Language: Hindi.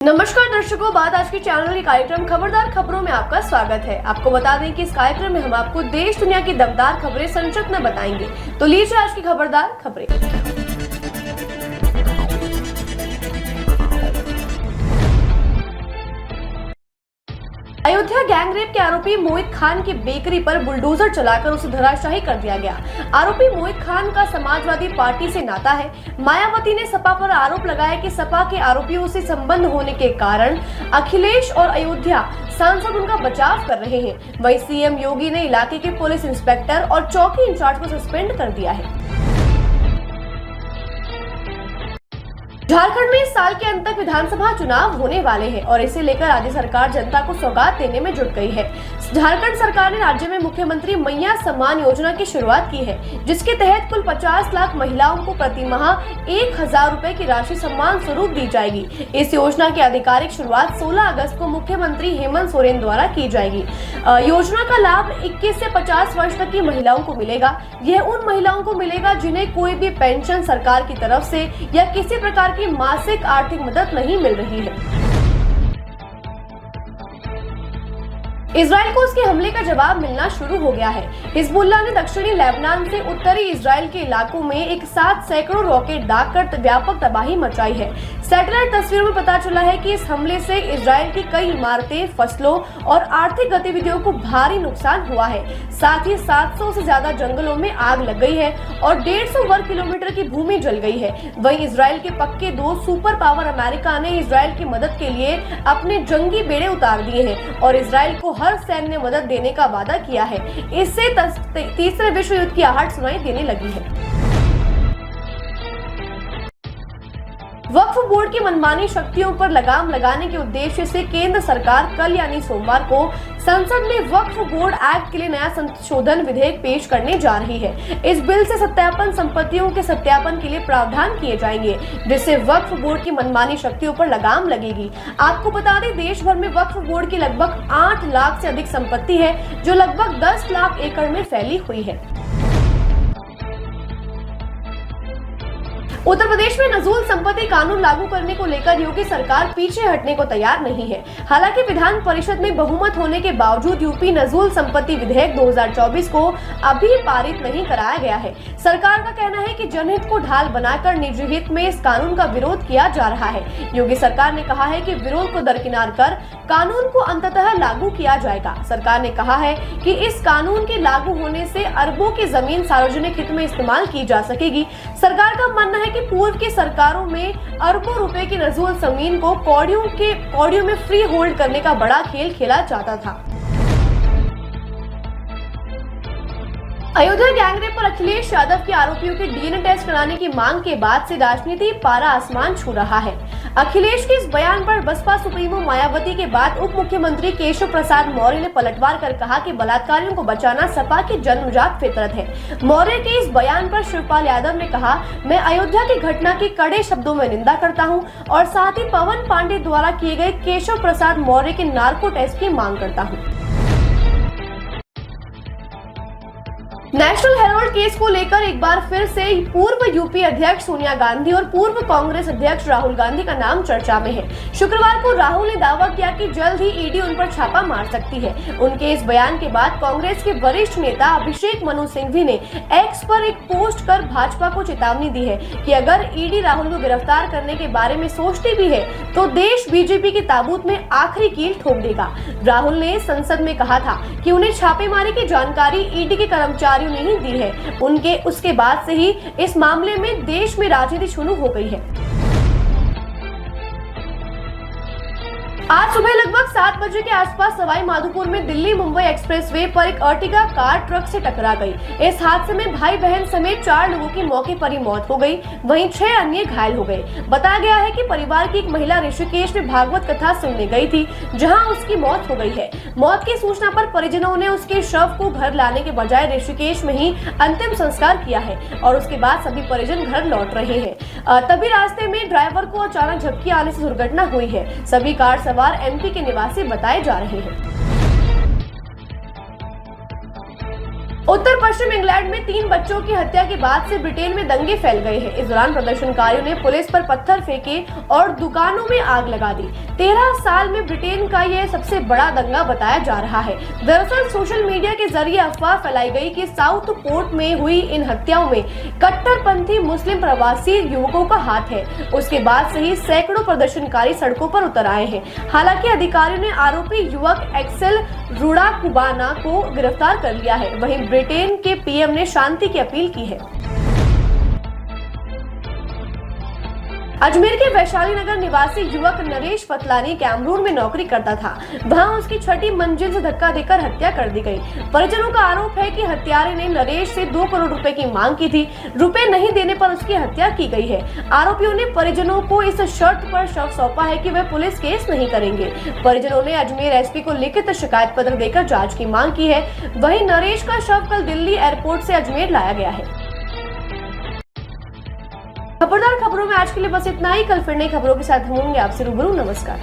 नमस्कार दर्शकों, बात आज के चैनल के कार्यक्रम खबरदार खबरों में आपका स्वागत है। आपको बता दें कि इस कार्यक्रम में हम आपको देश दुनिया की दमदार खबरें संक्षिप्त में बताएंगे। तो लीजिए आज की खबरदार खबरें। अयोध्या गैंगरेप के आरोपी मोहित खान की बेकरी पर बुलडोजर चलाकर उसे धराशायी कर दिया गया। आरोपी मोहित खान का समाजवादी पार्टी से नाता है। मायावती ने सपा पर आरोप लगाया कि सपा के आरोपियों से संबंध होने के कारण अखिलेश और अयोध्या सांसद उनका बचाव कर रहे हैं। वहीं सीएम योगी ने इलाके के पुलिस इंस्पेक्टर और चौकी इंचार्ज को सस्पेंड कर दिया है। झारखंड में इस साल के अंत तक विधानसभा चुनाव होने वाले हैं और इसे लेकर राज्य सरकार जनता को सौगात देने में जुट गई है। झारखंड सरकार ने राज्य में मुख्यमंत्री मैया सम्मान योजना की शुरुआत की है, जिसके तहत कुल 50 लाख महिलाओं को प्रति माह 1000 रुपए की राशि सम्मान स्वरूप दी जाएगी। इस योजना की आधिकारिक शुरुआत 16 अगस्त को मुख्यमंत्री हेमंत सोरेन द्वारा की जाएगी। योजना का लाभ 21 से 50 वर्ष तक की महिलाओं को मिलेगा। यह उन महिलाओं को मिलेगा जिन्हें कोई भी पेंशन सरकार की तरफ से या किसी प्रकार की मासिक आर्थिक मदद नहीं मिल रही है। इजराइल को उसके हमले का जवाब मिलना शुरू हो गया है। हिजबुल्लाह ने दक्षिणी लेबनान से उत्तरी इजराइल के इलाकों में एक साथ सैकड़ों रॉकेट दागकर व्यापक तबाही मचाई है। सैटेलाइट तस्वीरों में पता चला है कि इस हमले से इजराइल की कई इमारतें, फसलों और आर्थिक गतिविधियों को भारी नुकसान हुआ है। साथ ही 700 से ज्यादा जंगलों में आग लग गई है और 150 वर्ग किलोमीटर की भूमि जल गई है। वहीं इजराइल के पक्के दो सुपर पावर अमेरिका ने इजराइल की मदद के लिए अपने जंगी बेड़े उतार दिए हैं और इजराइल को हर सैन्य मदद देने का वादा किया है। इससे तीसरे विश्व युद्ध की आहट सुनाई देने लगी है। वक्फ बोर्ड की मनमानी शक्तियों पर लगाम लगाने के उद्देश्य से केंद्र सरकार कल यानी सोमवार को संसद में वक्फ बोर्ड एक्ट के लिए नया संशोधन विधेयक पेश करने जा रही है। इस बिल से सत्यापन संपत्तियों के सत्यापन के लिए प्रावधान किए जाएंगे, जिससे वक्फ बोर्ड की मनमानी शक्तियों पर लगाम लगेगी। आपको बता दें, देश भर में वक्फ बोर्ड की लगभग 8 लाख से अधिक संपत्ति है, जो लगभग 10 लाख एकड़ में फैली हुई है। उत्तर प्रदेश में नजूल संपत्ति कानून लागू करने को लेकर योगी सरकार पीछे हटने को तैयार नहीं है। हालांकि विधान परिषद में बहुमत होने के बावजूद यूपी नजूल संपत्ति विधेयक 2024 को अभी पारित नहीं कराया गया है। सरकार का कहना है कि जनहित को ढाल बनाकर निजी हित में इस कानून का विरोध किया जा रहा है। योगी सरकार ने कहा है कि विरोध को दरकिनार कर कानून को अंततः लागू किया जाएगा। सरकार ने कहा है कि इस कानून के लागू होने से अरबों की जमीन सार्वजनिक हित में इस्तेमाल की जा सकेगी। सरकार का मानना है कि पूर्व की सरकारों में अरबों रुपए की नजूल जमीन को कौड़ियों में फ्री होल्ड करने का बड़ा खेल खेला जाता था। अयोध्या गैंगरेप पर अखिलेश यादव के आरोपियों के डीएनए टेस्ट कराने की मांग के बाद से राजनीति पारा आसमान छू रहा है। अखिलेश के इस बयान पर बसपा सुप्रीमो मायावती के बाद उप मुख्यमंत्री केशव प्रसाद मौर्य ने पलटवार कर कहा कि बलात्कारियों को बचाना सपा की जन्मजात फितरत है। मौर्य के इस बयान पर शिवपाल यादव ने कहा, मैं अयोध्या की घटना की कड़े शब्दों में निंदा करता हूँ और साथ ही पवन पांडे द्वारा किए गए केशव प्रसाद मौर्य के नार्को टेस्ट की मांग करता हूँ। नेशनल हेराल्ड केस को लेकर एक बार फिर से पूर्व यूपी अध्यक्ष सोनिया गांधी और पूर्व कांग्रेस अध्यक्ष राहुल गांधी का नाम चर्चा में है। शुक्रवार को राहुल ने दावा किया कि जल्द ही ईडी उन पर छापा मार सकती है। उनके इस बयान के बाद कांग्रेस के वरिष्ठ नेता अभिषेक मनु सिंघवी ने एक्स पर एक पोस्ट कर भाजपा को चेतावनी दी है कि अगर ईडी राहुल को गिरफ्तार करने के बारे में सोचती भी है तो देश बीजेपी के ताबूत में आखिरी कील ठोक देगा। राहुल ने संसद में कहा था कि उन्हें छापेमारी की जानकारी ईडी के कर्मचारी नहीं दी है। उसके बाद से ही इस मामले में देश में राजनीति शुरू हो गई है। आज सुबह लगभग 7 बजे के आसपास सवाई माधोपुर में दिल्ली मुंबई एक्सप्रेसवे पर एक अर्टिगा कार ट्रक से टकरा गई। इस हादसे में भाई बहन समेत 4 लोगों की मौके पर ही मौत हो गई, वहीं 6 अन्य घायल हो गए। बताया गया है कि परिवार की एक महिला ऋषिकेश में भागवत कथा सुनने गई थी, जहां उसकी मौत हो गई है। मौत की सूचना पर परिजनों ने उसके शव को घर लाने के बजाय ऋषिकेश में ही अंतिम संस्कार किया है और उसके बाद सभी परिजन घर लौट रहे हैं। तभी रास्ते में ड्राइवर को अचानक झपकी आने से दुर्घटना हुई है। सभी कार सवार एमपी के निवासी बताए जा रहे हैं। उत्तर पश्चिम इंग्लैंड में 3 बच्चों की हत्या के बाद से ब्रिटेन में दंगे फैल गए हैं। इस दौरान प्रदर्शनकारियों ने पुलिस पर पत्थर फेंके और दुकानों में आग लगा दी। 13 साल में ब्रिटेन का यह सबसे बड़ा दंगा बताया जा रहा है। दरअसल सोशल मीडिया के जरिए अफवाह फैलाई गई कि साउथ पोर्ट में हुई इन हत्याओं में कट्टरपंथी मुस्लिम प्रवासी युवकों का हाथ है। उसके बाद से ही सैकड़ों प्रदर्शनकारी सड़कों पर उतर आए हैं। हालांकि अधिकारियों ने आरोपी युवक एक्सेल रुडाकुबाना को गिरफ्तार कर लिया है। वहीं ब्रिटेन के पीएम ने शांति की अपील की है। अजमेर के वैशाली नगर निवासी युवक नरेश पतलानी कैमरून में नौकरी करता था। वहां उसकी 6ठी मंजिल से धक्का देकर हत्या कर दी गई। परिजनों का आरोप है कि हत्यारे ने नरेश से 2 करोड़ रुपए की मांग की थी। रुपए नहीं देने पर उसकी हत्या की गई है। आरोपियों ने परिजनों को इस शर्त पर शव सौंपा है कि वे पुलिस केस नहीं करेंगे। परिजनों ने अजमेर एसपी को लिखित शिकायत पत्र देकर जाँच की मांग की है। वहीं नरेश का शव कल दिल्ली एयरपोर्ट से अजमेर लाया गया है। खबरदार खबरों में आज के लिए बस इतना ही। कल फिर नई खबरों के साथ होंगे आपसे रूबरू। नमस्कार।